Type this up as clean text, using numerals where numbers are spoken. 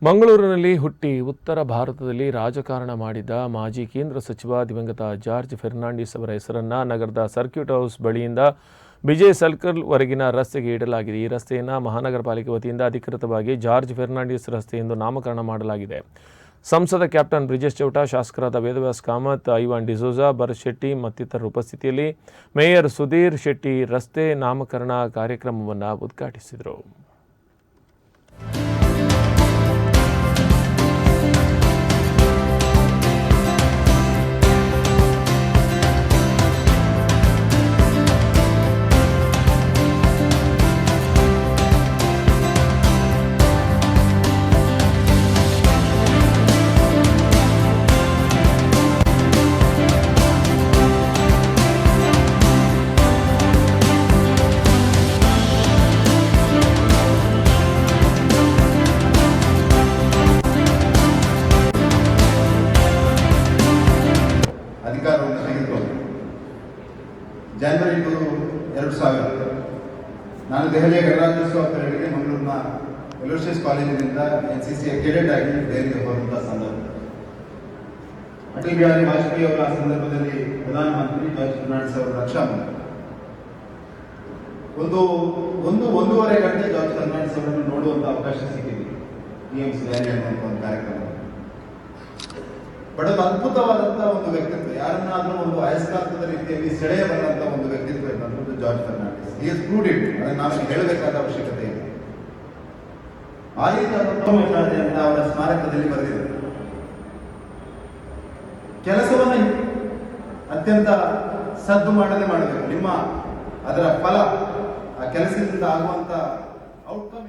ಮಂಗಳೂರಿನಲ್ಲಿ ಹುಟ್ಟಿ ಉತ್ತರ ಭಾರತದಲ್ಲಿ ರಾಜಕಾರಣ ಮಾಡಿದ ಮಾಜಿ ಕೇಂದ್ರ ಸಚಿವ ದಿವಂಗತ ಜಾರ್ಜ್ ಫೆರ್ನಾಂಡಿಸ್ ಅವರ ಹೆಸರನ್ನು ನಗರದ ಸರ್ಕ್ಯೂಟ್ ಹೌಸ್ ಬಳಿಯಿಂದ ವಿಜಯ್ ಸರ್ಕಲ್ ವರೆಗಿನ ರಸ್ತೆಗೆ ಇಡಲಾಗಿದೆ. ಈ ರಸ್ತೆಯನ್ನು ಮಹಾನಗರ ಪಾಲಿಕೆ ವತಿಯಿಂದ ಅಧಿಕೃತವಾಗಿ ಜಾರ್ಜ್ ಫೆರ್ನಾಂಡಿಸ್ ರಸ್ತೆ ಎಂದು ನಾಮಕರಣ ಮಾಡಲಾಗಿದೆ. ಸಂಸದ ಕ್ಯಾಪ್ಟನ್ ಬ್ರಿಜೇಶ್ ಚೌಟ, ಶಾಸಕರಾದ ವೇದವ್ಯಾಸ್ ಕಾಮತ್, ಐವಾನ್ ಡಿಸೋಜಾ, ಭರತ್ ಶೆಟ್ಟಿ ಮತ್ತಿತರರ ಉಪಸ್ಥಿತಿಯಲ್ಲಿ ಮೇಯರ್ ಸುಧೀರ್ ಶೆಟ್ಟಿ ರಸ್ತೆ ನಾಮಕರಣ ಕಾರ್ಯಕ್ರಮವನ್ನು ಉದ್ಘಾಟಿಸಿದರು. ಅಧಿಕಾರವನ್ನು ತೆಗೆದುಕೊಂಡು ಜನವರಿ 2000 ನಾನು ದೆಹಲಿಯ ಗಣರಾಜ್ಯೋತ್ಸವ ಪರೇಡ್ಗೆ ಮಂಗಳೂರಿನ ಎಲೋಸಿಯಸ್ ಕಾಲೇಜಿನಿಂದ NCCಯ ಕೆಡೆಟ್ ಆಗಿ ದೆಹಲಿಗೆ ಹೋದಂತಹ ಸಂದರ್ಭ. ಅಟಲ್ ಬಿಹಾರಿ ವಾಜಪೇಯಿ ಅವರ ಸಂದರ್ಭದಲ್ಲಿ ಪ್ರಧಾನಮಂತ್ರಿ, ಜಾರ್ಜ್ ಫೆರ್ನಾಂಡಿಸ್ ಅವರ ರಕ್ಷಾ ಮಂತ್ರಿ. ಒಂದೂವರೆ ಗಂಟೆ ಜಾರ್ಜ್ ಫೆರ್ನಾಂಡಿಸ್ ಅವರನ್ನು ನೋಡುವಂತ ಅವಕಾಶ ಸಿಕ್ಕಿದೆ TMC ರ್ಯಾಲಿ ಅನ್ನುವಂಥ ಒಂದು ಕಾರ್ಯಕ್ರಮ. ಬಟ್ ಅದು ಅದ್ಭುತವಾದಂತಹ ಒಂದು ವ್ಯಕ್ತಿತ್ವ, ಯಾರನ್ನಾದ್ರೂ ಒಂದು ಅಯಸ್ಕಾಂತದ ರೀತಿಯಲ್ಲಿ ಸೆಳೆಯಬಲ್ಲಂತಹ ಒಂದು ವ್ಯಕ್ತಿತ್ವ ಎನ್ನುವಂಥದ್ದು George Fernandes. He is proved it. ಅದನ್ನು ನಾನು ಹೇಳಬೇಕಾದ ಅವಶ್ಯಕತೆ ಇದೆ. ಆ ರೀತಿಯಾದಂತಹ ಅಂತ ಅವರ ಸ್ಮಾರಕದಲ್ಲಿ ಬರೆದಿದೆ. ಕೆಲಸವನ್ನ ಅತ್ಯಂತ ಸದ್ದು ಮಾಡದೆ ಮಾಡಬೇಕು. ನಿಮ್ಮ ಅದರ ಫಲ, ಆ ಕೆಲಸದಿಂದ ಆಗುವಂತ ಔಟ್ಕಮ್